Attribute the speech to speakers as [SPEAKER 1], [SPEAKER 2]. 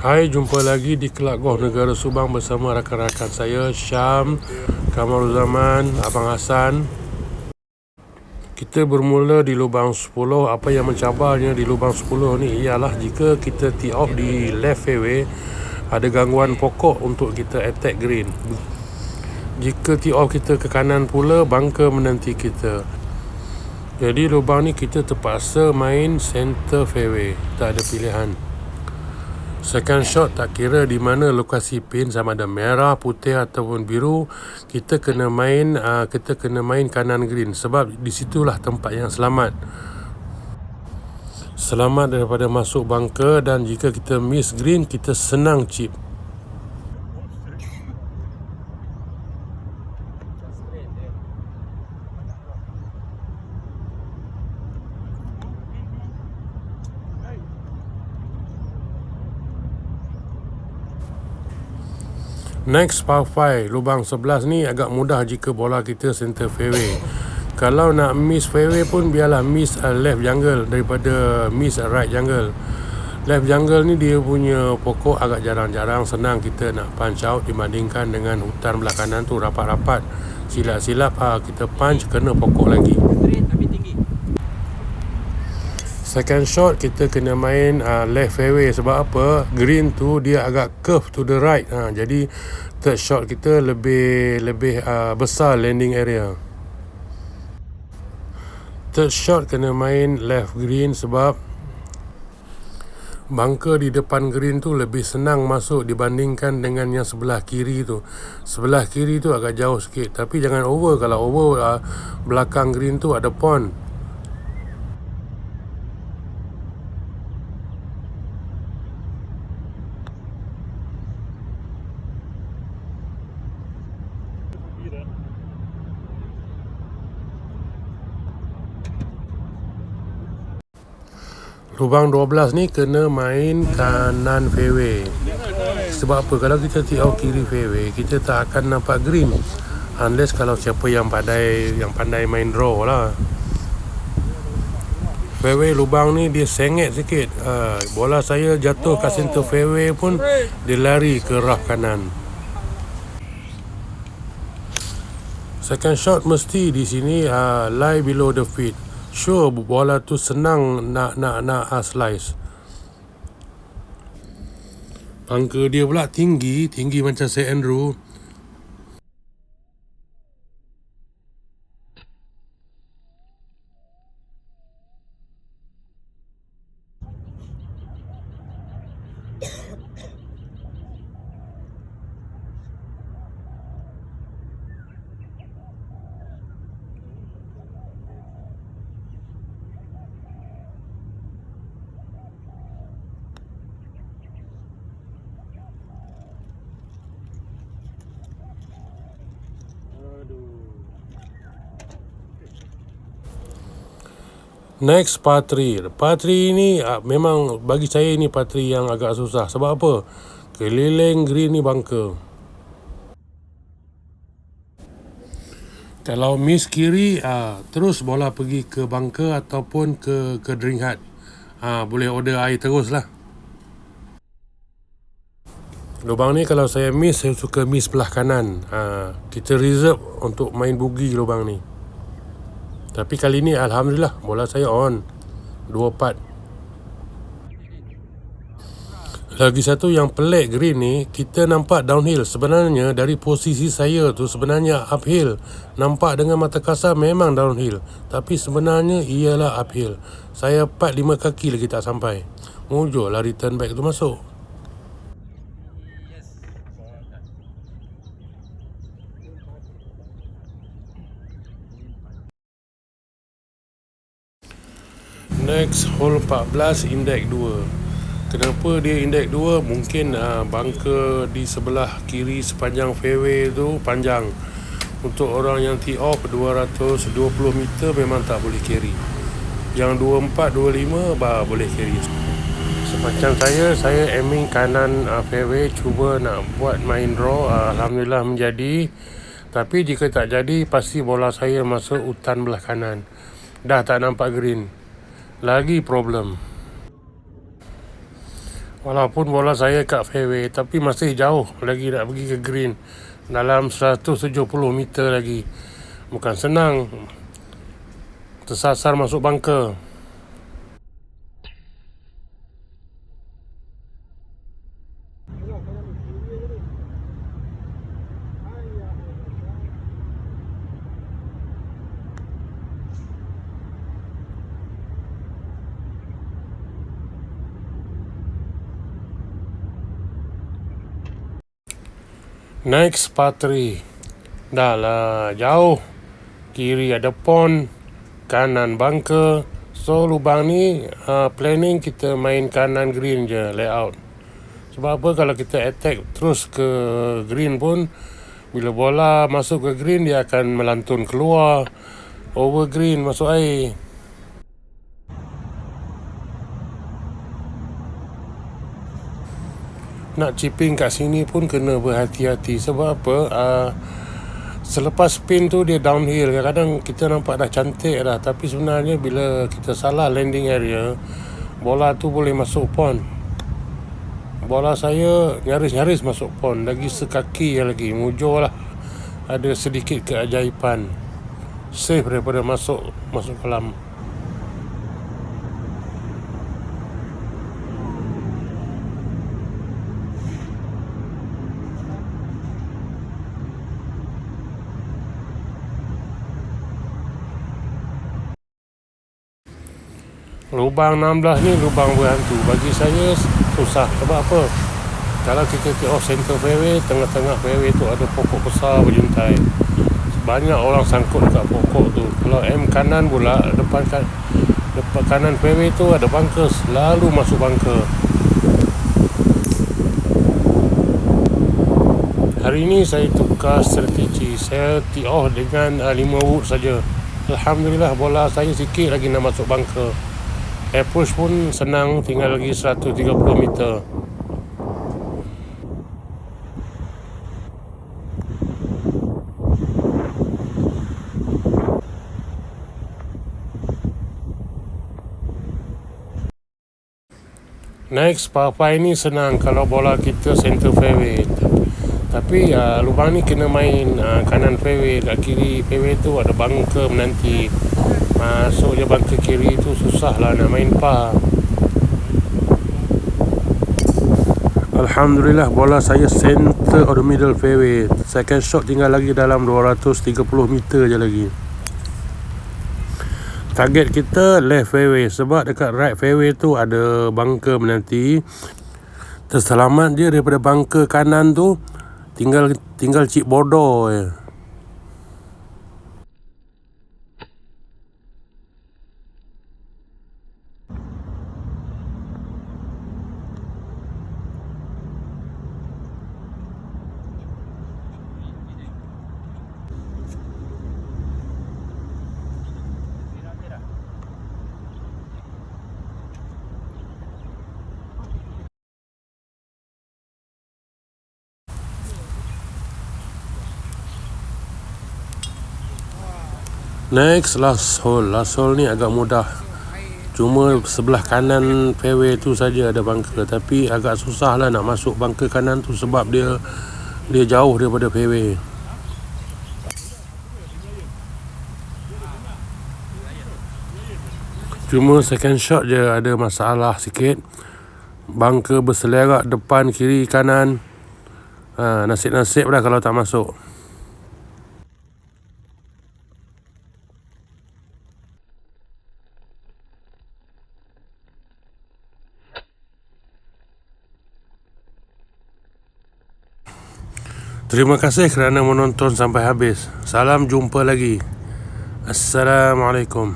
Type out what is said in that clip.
[SPEAKER 1] Hai, jumpa lagi di Kelab Golf Negara Subang bersama rakan-rakan saya Syam, Kamarul Zaman, Abang Hassan. Kita bermula di lubang 10. Apa yang mencabarnya di lubang 10 ni ialah jika kita tee off di left fairway, ada gangguan pokok untuk kita attack green. Jika tee off kita ke kanan pula, bunker menanti kita. Jadi lubang ni kita terpaksa main center fairway, tak ada pilihan. Second shot, tak kira di mana lokasi pin, sama ada merah, putih ataupun biru, kita kena main kanan green, sebab di situlah tempat yang selamat. Selamat daripada masuk bunker, dan jika kita miss green, kita senang chip. Next, par 5, lubang 11 ni agak mudah jika bola kita center fairway. Kalau nak miss fairway pun biarlah miss left jungle daripada miss right jungle. Left jungle ni dia punya pokok agak jarang-jarang, senang kita nak punch out dibandingkan dengan hutan belah kanan tu rapat-rapat. Silap-silap kita punch kena pokok lagi. Second shot kita kena main left fairway, sebab apa? Green tu dia agak curve to the right. Jadi third shot kita lebih besar landing area. Third shot kena main left green, sebab bunker di depan green tu lebih senang masuk dibandingkan dengan yang sebelah kiri tu. Sebelah kiri tu agak jauh sikit, tapi jangan over. Kalau over belakang green tu ada pond. Lubang 12 ni kena main kanan fairway. Sebab apa? Kalau kita tee off kiri fairway, kita tak akan nampak green, unless kalau siapa yang pandai main draw lah. Fairway lubang ni dia sengit sikit. Bola saya jatuh kat center fairway pun dia lari ke rough kanan. Second shot mesti di sini lie below the feet. Sure, bola tu senang nak slice. Bunker dia pula tinggi macam St. Andrew. Next, par 3. Par 3 ni memang bagi saya ni par 3 yang agak susah. Sebab apa? Keliling green ni bunker. Kalau miss kiri, terus bola pergi ke bunker ataupun ke drink hut. Boleh order air terus lah. Lubang ni kalau saya miss, saya suka miss belah kanan. Kita reserve untuk main boogie lubang ni. Tapi kali ni alhamdulillah bola saya on 2 putt. Lagi satu yang pelik green ni, kita nampak downhill. Sebenarnya dari posisi saya tu sebenarnya uphill. Nampak dengan mata kasar memang downhill, tapi sebenarnya ialah uphill. Saya putt 5 kaki lagi tak sampai. Mujur lah return back tu masuk. Next, hole 14, index 2. Kenapa dia index 2? Mungkin bunker di sebelah kiri sepanjang fairway tu panjang. Untuk orang yang tee off 220 meter memang tak boleh carry. Yang 24, 25 boleh carry. Semacam saya aiming kanan fairway, cuba nak buat main draw. Alhamdulillah menjadi. Tapi jika tak jadi, pasti bola saya masuk hutan belah kanan. Dah tak nampak green. Lagi problem. Walaupun bola saya kat fairway, tapi masih jauh lagi nak pergi ke green. Dalam 170 meter lagi. Bukan senang. Tersasar masuk bunker. Next par 3. Dah lah jauh. Kiri ada pond, kanan bunker. So lubang ni planning kita main kanan green je layout. Sebab apa, kalau kita attack terus ke green pun, bila bola masuk ke green dia akan melantun keluar over green masuk air. Nak chipping kat sini pun kena berhati-hati. Sebab apa, selepas spin tu dia downhill. Kadang-kadang kita nampak dah cantik dah, tapi sebenarnya bila kita salah landing area, bola tu boleh masuk pond. Bola saya nyaris-nyaris masuk pond. Lagi sekaki lagi, mujur lah. Ada sedikit keajaiban, safe daripada masuk kolam. Lubang 16 ni lubang berhantu. Bagi saya susah. Sebab apa? Kalau kita tengok center fairway, tengah-tengah fairway tu ada pokok besar berjuntai. Banyak orang sangkut dekat pokok tu. Kalau kanan pula, depan kanan fairway tu ada bunker, selalu masuk bunker. Hari ni saya tukar strategi. Saya tee off dengan 5 wood saja. Alhamdulillah, bola saya sikit lagi nak masuk bunker. Approach pun senang, tinggal lagi 130 meter. Next, par 5 ni senang kalau bola kita center fairway. Tapi lubang ni kena main kanan fairway. Kat kiri fairway tu ada bunker menanti. Masuk je bunker kiri tu susah lah nak main par. Alhamdulillah, bola saya center of the middle fairway. Second shot tinggal lagi dalam 230 meter je lagi. Target kita left fairway, sebab dekat right fairway tu ada bunker menanti. Terselamat je daripada bunker kanan tu, tinggal chip bodoh je. Next, last hole. Last hole ni agak mudah. Cuma sebelah kanan fairway tu saja ada bunker. Tapi agak susah lah nak masuk bunker kanan tu, sebab dia jauh daripada fairway. Cuma second shot je ada masalah sikit. Bunker berselerak depan, kiri, kanan. Nasib-nasib lah kalau tak masuk. Terima kasih kerana menonton sampai habis. Salam jumpa lagi. Assalamualaikum.